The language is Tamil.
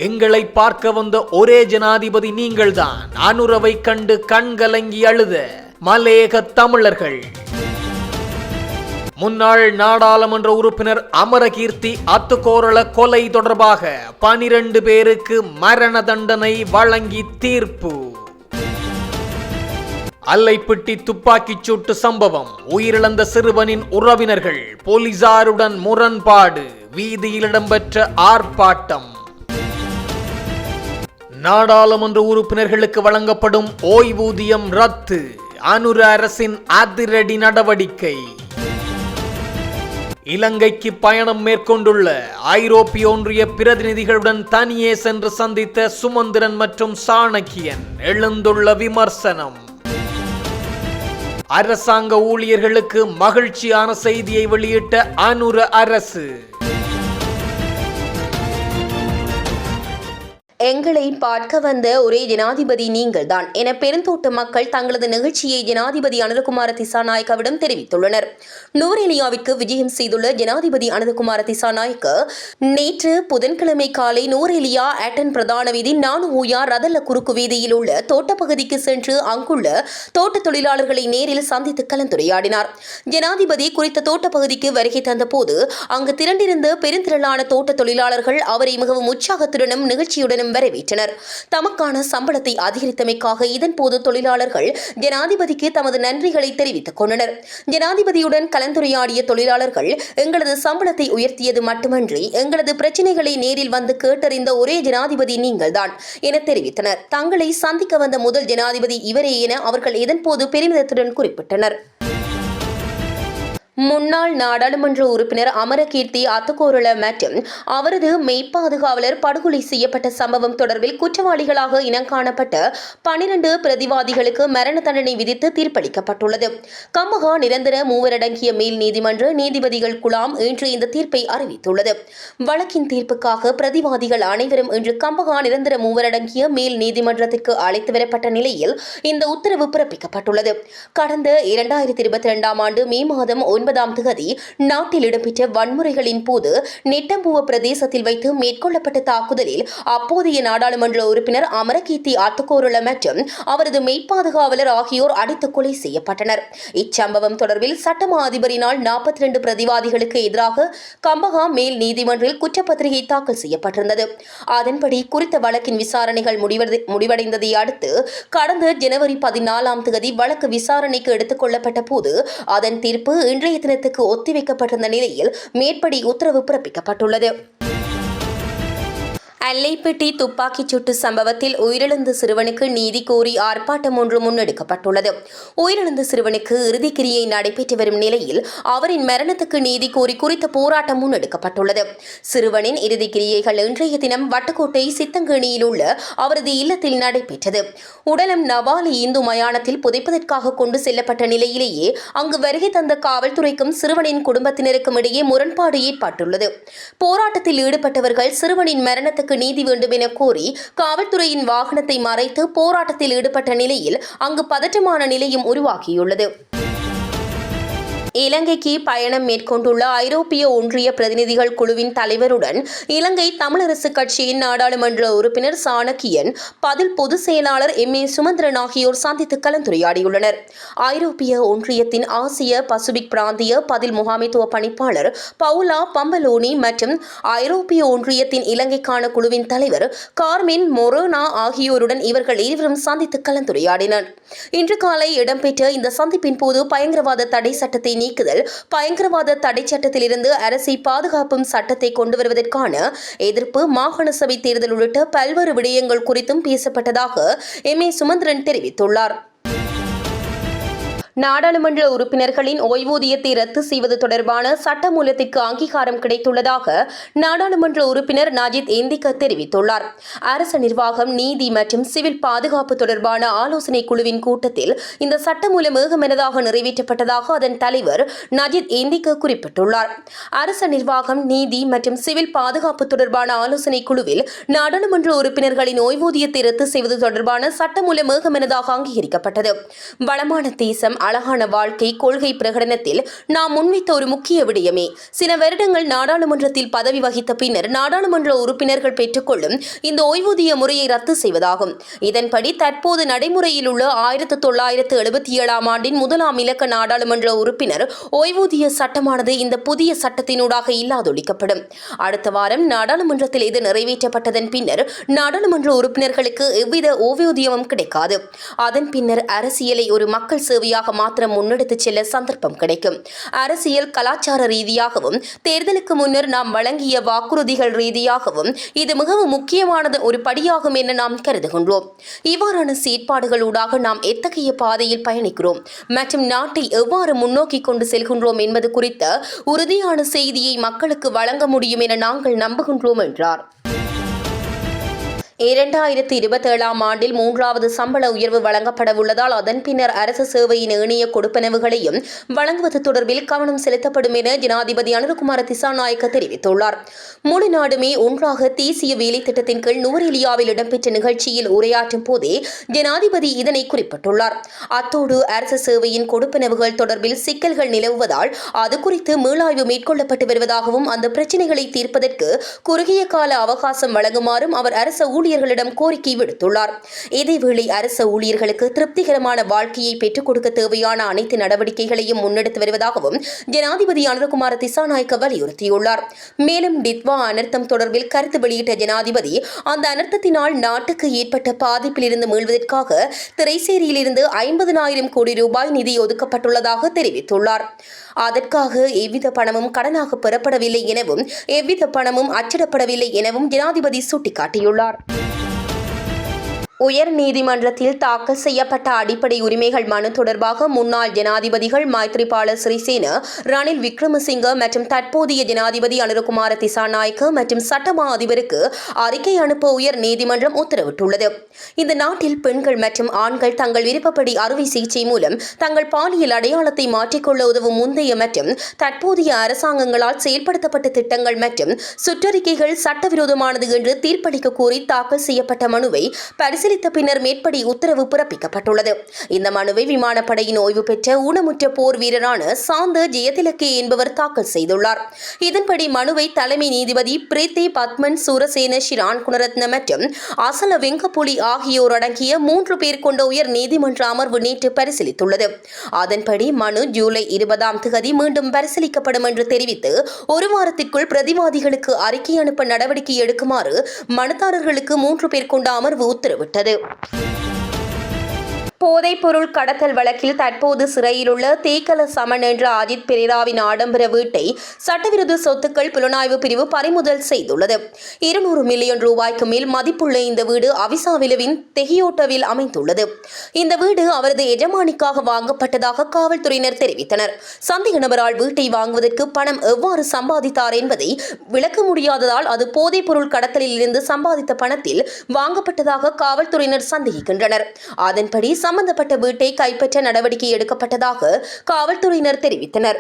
எங்களை பார்க்க வந்த ஒரே ஜனாதிபதி நீங்கள்தான். அனுரவை கண்டு கண்கலங்கி அழுத மலையக தமிழர்கள். முன்னாள் நாடாளுமன்ற உறுப்பினர் அமரகீர்த்தி அத்துக்கோரள கொலை தொடர்பாக 12 பேருக்கு மரண தண்டனை வழங்கி தீர்ப்பு. அல்லைப்பிட்டி துப்பாக்கிச் சூட்டு சம்பவம். உயிரிழந்த சிறுவனின் உறவினர்கள் போலீசாருடன் முரண்பாடு. வீதியில் இடம்பெற்ற ஆர்ப்பாட்டம். நாடாளுமன்ற உறுப்பினர்களுக்கு வழங்கப்படும் ஓய்வூதியம் ரத்து. அனுர அரசின் அதிரடி நடவடிக்கை. இலங்கைக்கு பயணம் மேற்கொண்டுள்ள ஐரோப்பிய ஒன்றிய பிரதிநிதிகளுடன் தனியே சென்று சந்தித்த சுமந்திரன் மற்றும் சாணக்கியன். எழுந்துள்ள விமர்சனம். அரசாங்க ஊழியர்களுக்கு மகிழ்ச்சியான செய்தியை வெளியிட்ட அனுர அரசு. எங்களை பார்க்க வந்த ஒரே ஜனாதிபதி நீங்கள்தான் என பெருந்தோட்ட மக்கள் தங்களது நிகழ்ச்சியை ஜனாதிபதி அனுரகுமார திசாநாயக்கவிடம் தெரிவித்துள்ளனர். நூரெலியாவிற்கு விஜயம் செய்துள்ள ஜனாதிபதி அனுரகுமார திசாநாயக்க நேற்று புதன்கிழமை காலை நூரெலியா ஆட்டன் பிரதான வீதி நானுஊயா ரதல்ல குறுக்கு வீதியில் உள்ள தோட்டப்பகுதிக்கு சென்று அங்குள்ள தோட்ட தொழிலாளர்களை நேரில் சந்தித்து கலந்துரையாடினார். ஜனாதிபதி குறித்த தோட்டப்பகுதிக்கு வருகை தந்தபோது அங்கு திரண்டிருந்த பெருந்திரளான தோட்ட தொழிலாளர்கள் அவரை மிகவும் உற்சாகத்துடனும் நிகழ்ச்சியுடனும் வரவேற்றனர். தமக்கான சம்பளத்தை அதிகரித்தமைக்காக இதன்போது தொழிலாளர்கள் ஜனாதிபதிக்கு தமது நன்றிகளை தெரிவித்துக் கொண்டனர். ஜனாதிபதியுடன் கலந்துரையாடிய தொழிலாளர்கள் எங்களது சம்பளத்தை உயர்த்தியது மட்டுமன்றி எங்களது பிரச்சினைகளை நேரில் வந்து கேட்டறிந்த ஒரே ஜனாதிபதி நீங்கள்தான் என தெரிவித்தனர். தங்களை சந்திக்க வந்த முதல் ஜனாதிபதி இவரே என அவர்கள் இதன்போது பெருமிதத்துடன் குறிப்பிட்டனர். முன்னாள் நாடாளுமன்ற உறுப்பினர் அமரகீர்த்தி அத்துக்கோரள மற்றும் அவரது மெய்ப்பாதுகாவலர் படுகொலை செய்யப்பட்ட சம்பவம் தொடர்பில் குற்றவாளிகளாக இனங்காணப்பட்ட 12 பிரதிவாதிகளுக்கு மரண தண்டனை விதித்து தீர்ப்பளிக்கப்பட்டுள்ளது. கம்பஹா நிரந்தர மூவரடங்கிய மேல் நீதிமன்ற நீதிபதிகள் குழாம் இன்று இந்த தீர்ப்பை அறிவித்துள்ளது. வழக்கின் தீர்ப்புக்காக பிரதிவாதிகள் அனைவரும் இன்று கம்பஹா நிரந்தர மூவரடங்கிய மேல் நீதிமன்றத்திற்கு அழைத்து வரப்பட்ட நிலையில் இந்த உத்தரவு பிறப்பிக்கப்பட்டுள்ளது. கடந்த 2022 ஆண்டு மே மாதம் 9ஆம் தேதி நாட்டில் இடம்பெற்ற வன்முறைகளின் போது நெட்டம்புவ பிரதேசத்தில் வைத்து மேற்கொள்ளப்பட்ட தாக்குதலில் அப்போதைய நாடாளுமன்ற உறுப்பினர் அமரகீர்த்தி அத்துக்கோரள மற்றும் அவரது மெய்ப்பாதுகாவலர் ஆகியோர் அடித்துக் கொலை செய்யப்பட்டனர். இச்சம்பவம் தொடர்பில் சட்டமா அதிபரினால் 42 பிரதிவாதிகளுக்கு எதிராக கம்பஹா மேல் நீதிமன்றில் குற்றப்பத்திரிகை தாக்கல் செய்யப்பட்டிருந்தது. அதன்படி குறித்த வழக்கின் விசாரணைகள் முடிவடைந்ததை அடுத்து கடந்த ஜனவரி 14ஆம் தேதி வழக்கு விசாரணைக்கு எடுத்துக் கொள்ளப்பட்ட போது அதன் தீர்ப்பு இன்றைய தினத்துக்கு ஒத்திவைக்கப்பட்டிருந்த நிலையில் மேற்படி உத்தரவு பிறப்பிக்கப்பட்டுள்ளது. அல்லைப்பிட்டி துப்பாக்கிச் சூட்டு சம்பவத்தில் உயிரிழந்த சிறுவனுக்கு நீதி கோரி ஆர்ப்பாட்டம் ஒன்று முன்னெடுக்கப்பட்டுள்ளது. உயிரிழந்த சிறுவனுக்கு இறுதிக்கிரியை நடைபெற்று வரும் நிலையில் அவரின் மரணத்துக்கு நீதி கோரி குறித்த போராட்டம் முன்னெடுக்கப்பட்டுள்ளது. சிறுவனின் இறுதிக்கிரியைகள் இன்றைய தினம் வட்டுக்கோட்டை சித்தங்கேணியில் உள்ள அவரது இல்லத்தில் நடைபெற்றது. உடலம் நவாலி இந்து மயானத்தில் புதைப்பதற்காக கொண்டு செல்லப்பட்ட நிலையிலேயே அங்கு வருகை தந்த காவல்துறைக்கும் சிறுவனின் குடும்பத்தினருக்கும் இடையே முரண்பாடு ஏற்பட்டுள்ளது. போராட்டத்தில் ஈடுபட்டவர்கள் சிறுவனின் மரணத்துக்கு நீதி வேண்டும் என கோரி காவல்துறையின் வாகனத்தை மறைத்து போராட்டத்தில் ஈடுபட்ட நிலையில் அங்கு பதற்றமான நிலையும் உருவாகியுள்ளது. இலங்கைக்கு பயணம் மேற்கொண்டுள்ள ஐரோப்பிய ஒன்றிய பிரதிநிதிகள் குழுவின் தலைவருடன் இலங்கை தமிழரசு கட்சியின் நாடாளுமன்ற உறுப்பினர் சாணக்கியன், பதில் பொதுச் செயலாளர் MA சுமந்திரன் ஆகியோர் சந்தித்து கலந்துரையாடியுள்ளனர். ஐரோப்பிய ஒன்றியத்தின் ஆசிய பசிபிக் பிராந்திய பதில் முகாமைத்துவ பணிப்பாளர் பவுலா பம்பலோனி மற்றும் ஐரோப்பிய ஒன்றியத்தின் இலங்கைக்கான குழுவின் தலைவர் கார்மின் மொரோனா ஆகியோருடன் இவர்கள் இருவரும் சந்தித்து கலந்துரையாடினர். இன்று காலை இடம்பெற்ற இந்த சந்திப்பின் போது பயங்கரவாத தடை சட்டத்தை நீக்குதல், பயங்கரவாத தடை சட்டத்திலிருந்து அரசை பாதுகாப்பும் சட்டத்தை கொண்டு வருவதற்கான எதிர்ப்பு, மாகாண சபை தேர்தல் உள்ளிட்ட பல்வேறு விடயங்கள் குறித்தும் பேசப்பட்டதாக MA சுமந்திரன் தெரிவித்துள்ளார். நாடாளுமன்ற உறுப்பினர்களின் ஓய்வூதியத்தை ரத்து செய்வது தொடர்பான சட்டமூலத்திற்கு அங்கீகாரம் கிடைத்துள்ளதாக நாடாளுமன்ற உறுப்பினர் நாஜித் ஏந்திக்க தெரிவித்துள்ளார். அரசு நிர்வாகம், நீதி மற்றும் சிவில் பாதுகாப்பு தொடர்பான ஆலோசனை குழுவின் கூட்டத்தில் இந்த சட்டமூலம் ஏகமனதாக நிறைவேற்றப்பட்டதாக அதன் தலைவர் நாஜித் ஏந்திக்க குறிப்பிட்டுள்ளார். அரசு நிர்வாகம், நீதி மற்றும் சிவில் பாதுகாப்பு தொடர்பான ஆலோசனை குழுவில் நாடாளுமன்ற உறுப்பினர்களின் ஓய்வூதியத்தை ரத்து செய்வது தொடர்பான சட்டமூலம் ஏகமனதாக அங்கீகரிக்கப்பட்டது. வளமான தேசம், அழகான வாழ்க்கை கொள்கை பிரகடனத்தில் நாம் முன்வைத்த ஒரு முக்கிய விடயமே. சில வருடங்கள் நாடாளுமன்றத்தில் பதவி வகித்த பின்னர் நாடாளுமன்ற உறுப்பினர்கள் பெற்றுக்கொள்ளும் இந்த ஓய்வூதிய முறையை ரத்து செய்வதாகும். இதன்படி தற்போது நடைமுறையில் உள்ள 1977ஆம் ஆண்டின் 1ஆம் இலக்க நாடாளுமன்ற உறுப்பினர் ஓய்வூதிய சட்டமானது இந்த புதிய சட்டத்தினூடாக இல்லாதொழிக்கப்படும். அடுத்த வாரம் நாடாளுமன்றத்தில் இது நிறைவேற்றப்பட்டதன் பின்னர் நாடாளுமன்ற உறுப்பினர்களுக்கு எவ்வித ஓய்வூதியமும் கிடைக்காது. அதன் பின்னர் அரசியலை ஒரு மக்கள் சேவையாக மாத்திரம் முன்னெடுத்துச் செல்ல சந்தர்ப்பம் கிடைக்கும். அரசியல் கலாச்சார ரீதியாகவும் தேர்தலுக்கு முன்னர் நாம் வழங்கிய வாக்குறுதிகள் ரீதியாகவும் இது மிகவும் முக்கியமானது ஒரு படியாகும் என நாம் கருதுகின்றோம். இவ்வாறான செயற்பாடுகளூடாக நாம் எத்தகைய பாதையில் பயணிக்கிறோம் மற்றும் நாட்டை எவ்வாறு முன்னோக்கி கொண்டு செல்கின்றோம் என்பது குறித்த உறுதியான செய்தியை மக்களுக்கு வழங்க முடியும் என நாங்கள் நம்புகின்றோம் என்றார். 2027ஆம் ஆண்டில் 3வது சம்பள உயர்வு வழங்கப்பட உள்ளதால் அதன் பின்னர் அரசு சேவையின் ஏனைய கொடுப்பனவுகளையும் வழங்குவது தொடர்பில் கவனம் செலுத்தப்படும் என ஜனாதிபதி அனுரகுமார திசாநாயக்க தெரிவித்துள்ளார். முழு நாடுமே ஒன்றாக தேசிய வேலை திட்டத்தின் கீழ் நுவரெலியாவில் இடம்பெற்ற நிகழ்ச்சியில் உரையாற்றும் போதே ஜனாதிபதி இதனை குறிப்பிட்டுள்ளார். அத்தோடு அரசு சேவையின் கொடுப்பனவுகள் தொடர்பில் சிக்கல்கள் நிலவுவதால் அது குறித்து மீளாய்வு மேற்கொள்ளப்பட்டு வருவதாகவும் அந்த பிரச்சினைகளை தீர்ப்பதற்கு குறுகிய கால அவகாசம் வழங்குமாறும் அவர் அரசு ஊழியர்களிடம் கோரிக்கை விடுத்துள்ளார். இதேவேளை அரசு ஊழியர்களுக்கு திருப்திகரமான வாழ்க்கையை பெற்றுக் கொடுக்க தேவையான அனைத்து நடவடிக்கைகளையும் முன்னெடுத்து வருவதாகவும் ஜனாதிபதி அனுரகுமார திசாநாயக்க வலியுறுத்தியுள்ளார். மேலும் டிட்வா அனர்த்தம் தொடர்பில் கருத்து வெளியிட்ட ஜனாதிபதி அந்த அனர்த்தத்தினால் நாட்டுக்கு ஏற்பட்ட பாதிப்பில் இருந்து மீள்வதற்காக திரைசேரியிலிருந்து 50,000 கோடி ரூபாய் நிதி ஒதுக்கப்பட்டுள்ளதாக தெரிவித்துள்ளார். அதற்காக எவ்வித பணமும் கடனாக பெறப்படவில்லை எனவும் எவ்வித பணமும் அச்சிடப்படவில்லை எனவும் ஜனாதிபதி சுட்டிக்காட்டியுள்ளார். உயர் நீதிமன்றத்தில் தாக்கல் செய்யப்பட்ட அடிப்படை உரிமைகள் மனு தொடர்பாக முன்னாள் ஜனாதிபதிகள் மைத்ரிபால சிறிசேன, ரணில் விக்ரமசிங்க மற்றும் தற்போதைய ஜனாதிபதி அனுரகுமார திசாநாயக்க மற்றும் சட்டமா அதிபருக்கு அறிக்கை அனுப்ப உயர் நீதிமன்றம் உத்தரவிட்டுள்ளது. இந்த நாட்டில் பெண்கள் மற்றும் ஆண்கள் தங்கள் விருப்பப்படி அறுவை சிகிச்சை மூலம் தங்கள் பாலியல் அடையாளத்தை மாற்றிக்கொள்ள உதவும் முந்தைய மற்றும் தற்போதைய அரசாங்கங்களால் செயல்படுத்தப்பட்ட திட்டங்கள் மற்றும் சுற்றறிக்கைகள் சட்டவிரோதமானது என்று தீர்ப்பளிக்க கோரி தாக்கல் செய்யப்பட்ட மனுவை பரிசீலித்த பின்னர் மேற்படி உத்தரவு பிறப்பிக்கப்பட்டுள்ளது. இந்த மனுவை விமானப்படையின் ஓய்வு பெற்ற ஊனமுற்ற போர் வீரரான சாந்த ஜெயதிலகே என்பவர் தாக்கல் செய்துள்ளார். இதன்படி மனுவை தலைமை நீதிபதி பிரீத்தி பத்மன் சூரசேன, ஷிரான் குணரத்ன மற்றும் அசல வெங்கப்புலி ஆகியோர் அடங்கிய 3 பேர் கொண்ட உயர் நீதிமன்ற அமர்வு நேற்று பரிசீலித்துள்ளது. அதன்படி மனு ஜூலை 20ஆம் தேதி மீண்டும் பரிசீலிக்கப்படும் என்று தெரிவித்து ஒரு வாரத்திற்குள் பிரதிவாதிகளுக்கு அறிக்கை அனுப்ப நடவடிக்கை எடுக்குமாறு மனுதாரர்களுக்கு 3 பேர் கொண்ட அமர்வு உத்தரவிட்டது. போதைப்பொருள் கடத்தல் வழக்கில் தற்போது சிறையில் உள்ள தேக்கல சமன் என்ற அஜித் பெரேராவின் ஆடம்பர வீட்டை சட்டவிரோத சொத்துக்கள் புலனாய்வு பிரிவு பறிமுதல் செய்துள்ளது. 200 மில்லியன் ரூபாய்க்கு மேல் மதிப்புள்ள இந்த வீடு அவிசாவிலுவின் தெஹியோட்டோவில் அமைந்துள்ளது. இந்த வீடு அவரது எஜமானிக்காக வாங்கப்பட்டதாக காவல்துறையினர் தெரிவித்தனர். சந்தேக நபரால் வீட்டை வாங்குவதற்கு பணம் எவ்வாறு சம்பாதித்தார் என்பதை விளக்க முடியாததால் அது போதைப்பொருள் கடத்தலில் இருந்து சம்பாதித்த பணத்தில் வாங்கப்பட்டதாக காவல்துறையினர் சந்தேகிக்கின்றனர். அதன்படி சம்பந்தப்பட்ட வீட்டை கைப்பற்ற நடவடிக்கை எடுக்கப்பட்டதாக காவல்துறையினர் தெரிவித்தனர்.